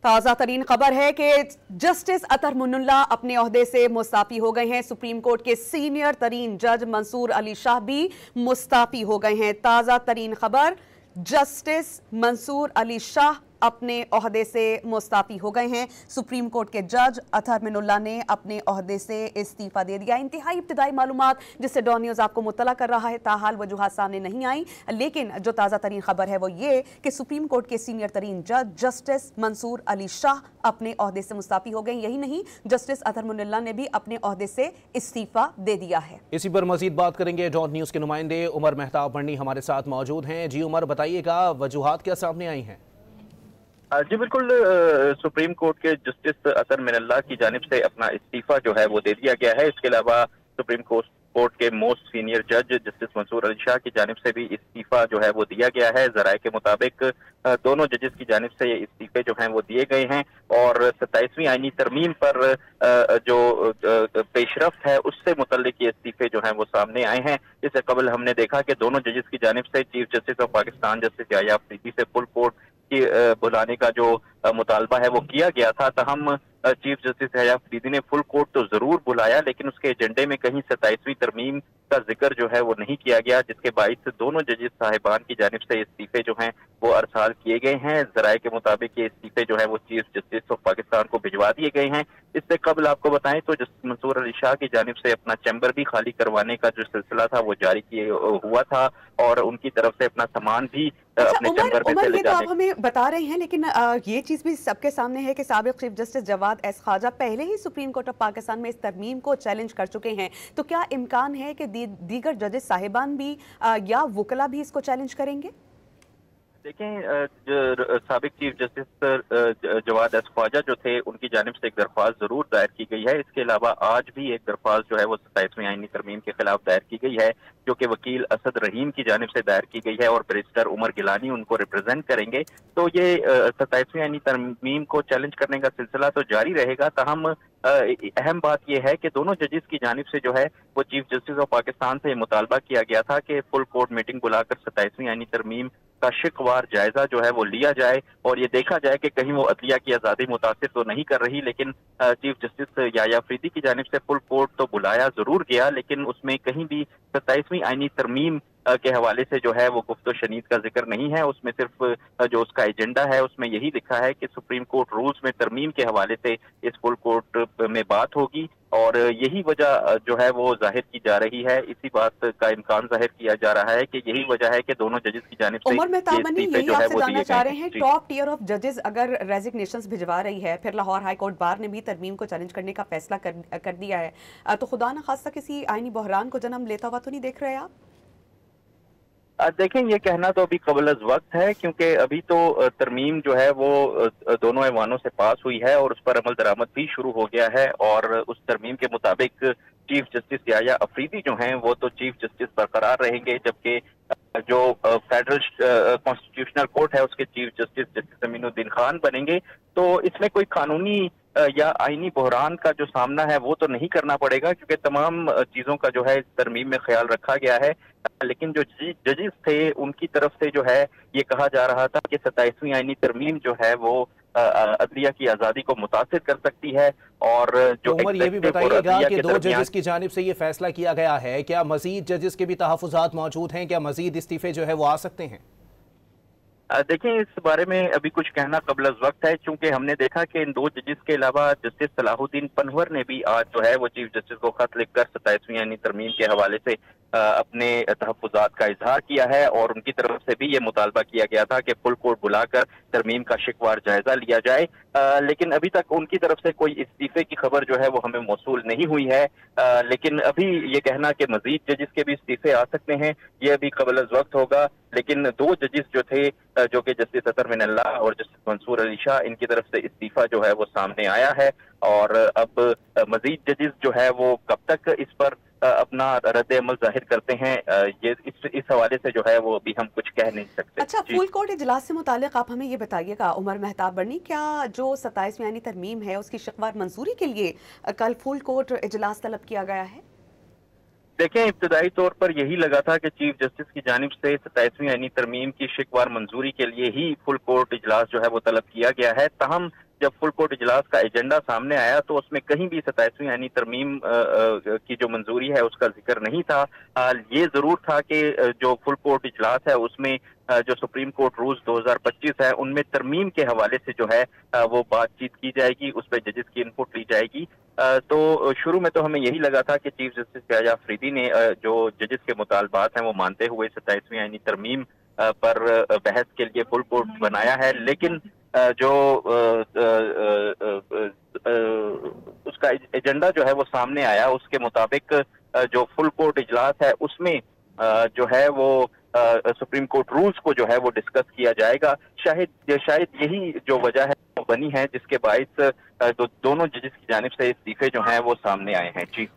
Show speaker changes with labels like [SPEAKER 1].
[SPEAKER 1] ताज़ा तरीन खबर है कि जस्टिस अतर मुन्नुल्लाह अपने ओहदे से मुस्ताफी हो गए हैं। सुप्रीम कोर्ट के सीनियर तरीन जज मंसूर अली शाह भी मुस्ताफी हो गए हैं। ताज़ा तरीन खबर, जस्टिस मंसूर अली शाह अपने ओहदे से मुस्ताफी हो गए हैं। सुप्रीम कोर्ट के जज अतर मुन्नुल्लाह ने अपने ओहदे से इस्तीफा दे दिया। इंतहाई इब्तिदाई मालूमात जिससे डॉन न्यूज़ आपको मुत्तला कर रहा है, ताहाल वजूहात सामने नहीं आई, लेकिन जो ताज़ा तरीन खबर है वो ये कि सुप्रीम कोर्ट के सीनियर तरीन जज जस्टिस मंसूर अली शाह अपने ओहदे से मुस्ताफी हो गए। यही नहीं, जस्टिस अतर मुन्नुल्लाह ने भी अपने ओहदे से इस्तीफा दे दिया है।
[SPEAKER 2] इसी पर मजीद बात करेंगे। डॉन न्यूज़ के नुमाइंदे उमर मेहताब बर्नी हमारे साथ मौजूद हैं। जी उमर, बताइएगा वजूहात क्या सामने आई हैं?
[SPEAKER 3] जी बिल्कुल, सुप्रीम कोर्ट के जस्टिस अतर मुन्नुल्लाह की जानिब से अपना इस्तीफा जो है वो दे दिया गया है। इसके अलावा सुप्रीम कोर्ट के मोस्ट सीनियर जज जस्टिस मंसूर अली शाह की जानिब से भी इस्तीफा जो है वो दिया गया है। ज़राए के मुताबिक दोनों जजेस की जानिब से ये इस्तीफे जो हैं वो दिए गए हैं और 27वीं आईनी तरमीम पर जो पेशरफ्त है उससे मुतल्लिक ये इस्तीफे जो हैं वो सामने आए हैं। इससे कबल हमने देखा कि दोनों जजेस की जानिब से chief justice of Pakistan justice Yahya Afridi से फुल कोर्ट बुलाने का जो मुतालबा है वो किया गया था। तहम चीफ जस्टिस याह्या अफरीदी ने फुल कोर्ट तो जरूर बुलाया, लेकिन उसके एजेंडे में कहीं 27वीं तरमीम का जिक्र जो है वो नहीं किया गया, जिसके बाइस दोनों जजेस साहिबान की जानिब से इस्तीफे जो हैं वो अरसाल किए गए हैं। जराए के मुताबिक ये इस्तीफे जो है वो चीफ जस्टिस ऑफ पाकिस्तान को भिजवा दिए गए हैं। इससे कबल आपको बताएं तो जस्टिस मंसूर अली शाह की जानिब से अपना चैम्बर भी खाली करवाने का जो सिलसिला था वो जारी हुआ था और उनकी तरफ से अपना सामान भी अपने चैम्बर में
[SPEAKER 1] ये तो आप हमें बता रहे हैं, लेकिन ये चीज भी सबके सामने है कि साबिक chief justice Jawad S Khawaja पहले ही सुप्रीम कोर्ट ऑफ पाकिस्तान में इस तरमीम को चैलेंज कर चुके हैं। तो क्या इम्कान है कि दीगर जजेस साहिबान भी या वकला भी इसको चैलेंज करेंगे?
[SPEAKER 3] देखें, साबिक chief justice Jawad S Khawaja जो थे उनकी जानिब से एक दरख्वास्त जरूर दायर की गई है। इसके अलावा आज भी एक दरख्वास्त जो है वो 27वीं आईनी तरमीम के खिलाफ दायर की गई है, जो कि वकील असद रहीम की जानिब से दायर की गई है और बैरिस्टर उमर गिलानी उनको रिप्रेजेंट करेंगे। तो ये 27वीं आईनी तरमीम को चैलेंज करने का सिलसिला तो जारी रहेगा। तहम अहम बात यह है कि दोनों जजेस की जानिब से जो है वो चीफ जस्टिस ऑफ पाकिस्तान से मुतालबा किया गया था कि फुल कोर्ट मीटिंग बुलाकर 27वीं आईनी तरमीम का शिकवार जायजा जो है वो लिया जाए और ये देखा जाए कि कहीं वो अदलिया की आज़ादी मुतासिर तो नहीं कर रही। लेकिन चीफ जस्टिस याह्या अफरीदी की जानिब से फुल कोर्ट तो बुलाया जरूर गया, लेकिन उसमें कहीं भी 27वीं आईनी तरमीम के हवाले से जो है वो गुफ्तो शनीद का जिक्र नहीं है। उसमें सिर्फ जो उसका एजेंडा है उसमें यही लिखा है कि सुप्रीम कोर्ट रूल्स में तरमीम के हवाले से इस फुल कोर्ट में बात होगी और यही वजह जो है वो जाहिर की जा रही है। इसी बात का इम्कान जाहिर किया जा रहा है कि यही वजह है कि दोनों जजेस की जानिब से
[SPEAKER 1] उमर मेहताब बर्नी यही आपसे जानना चाह रहे हैं, टॉप टियर ऑफ जजेस अगर रेजिग्नेशंस भिजवा रही है, फिर लाहौर हाई कोर्ट बार ने भी तरमीम को चैलेंज करने का फैसला कर दिया है, तो खुदा न खास्ता किसी आईनी बहरान को जन्म लेता हुआ तो नहीं देख रहे आप?
[SPEAKER 3] देखें, ये कहना तो अभी कबल अज़ वक्त है, क्योंकि अभी तो तरमीम जो है वो दोनों ऐवानों से पास हुई है और उस पर अमल दरामद भी शुरू हो गया है और उस तरमीम के मुताबिक चीफ जस्टिस याह्या अफरीदी जो हैं वो तो चीफ जस्टिस बरकरार रहेंगे, जबकि जो फेडरल कॉन्स्टिट्यूशनल कोर्ट है उसके chief justice justice Aminuddin Khan बनेंगे। तो इसमें कोई कानूनी या आईनी बहरान का जो सामना है वो तो नहीं करना पड़ेगा, क्योंकि तमाम चीजों का जो है इस तरमीम में ख्याल रखा गया है। लेकिन जो जजेस थे उनकी तरफ से जो है ये कहा जा रहा था कि 27वीं आईनी तरमीम जो है वो अदलिया की आजादी को मुतासिर कर सकती है। और जो
[SPEAKER 2] उमर ये भी बताइएगा कि दो जजेस की जानिब से ये फैसला किया गया है, क्या मजीद जजेस के भी तहफुजात मौजूद हैं? क्या मजीद इस्तीफे जो है वो आ सकते हैं?
[SPEAKER 3] देखें, इस बारे में अभी कुछ कहना कबल अज़ वक्त है, क्योंकि हमने देखा कि इन दो जजेस के अलावा जस्टिस सलाहुद्दीन पनवर ने भी आज जो है वो चीफ जस्टिस को खत लिखकर 27वीं यानी तरमीम के हवाले से अपने तहफुजात का इजहार किया है और उनकी तरफ से भी ये मुतालबा किया गया था कि फुल कोर्ट बुलाकर तरमीम का शिकवार जायजा लिया जाए। लेकिन अभी तक उनकी तरफ से कोई इस्तीफे की खबर जो है वो हमें मौसूल नहीं हुई है। लेकिन अभी ये कहना कि मजीद जजेस के भी इस्तीफे आ सकते हैं ये अभी कबल अज़ वक्त होगा। लेकिन दो जजेस जो थे, जो कि जस्टिस अतर मुन्नुल्लाह और जस्टिस मंसूर अली शाह, इनकी तरफ से इस्तीफा जो है वो सामने आया है और अब मजीद जजेस जो है वो कब तक इस पर अपना रद्द अमल जाहिर करते हैं ये इस हवाले से जो है वो अभी हम कुछ कह नहीं सकते।
[SPEAKER 1] अच्छा, फुल कोर्ट इजलास से मुतालिक आप हमें ये बताइएगा उमर मेहताब बर्नी, क्या जो 27वीं यानी तरमीम है उसकी शिकवार मंजूरी के लिए कल फुल कोर्ट इजलास तलब किया गया है?
[SPEAKER 3] देखें, इब्तदाई तौर पर यही लगा था कि चीफ जस्टिस की जानिब से 27वीं यानी तरमीम की शिकवार मंजूरी के लिए ही फुल कोर्ट इजलास जो है वो तलब किया गया है। ताहम जब फुल कोर्ट इजलास का एजेंडा सामने आया तो उसमें कहीं भी 27वीं आईनी तरमीम की जो मंजूरी है उसका जिक्र नहीं था। ये जरूर था कि जो फुल कोर्ट इजलास है उसमें जो सुप्रीम कोर्ट रूल्स 2025 है उनमें तरमीम के हवाले से जो है वो बातचीत की जाएगी, उस पर जजेस की इनपुट ली जाएगी। तो शुरू में तो हमें यही लगा था कि चीफ जस्टिस शाहजहां अफरीदी ने जो जजेस के मुतालबात हैं वो मानते हुए 27वीं आईनी तरमीम पर बहस के लिए फुल कोर्ट बनाया है, लेकिन जो उसका एजेंडा जो है वो सामने आया उसके मुताबिक जो फुल कोर्ट इजलास है उसमें जो है वो सुप्रीम कोर्ट रूल्स को जो है वो डिस्कस किया जाएगा। शायद यही जो वजह है वो बनी है जिसके बाइस दोनों जजेस की जानिब से इस्तीफे जो हैं वो सामने आए हैं। जी।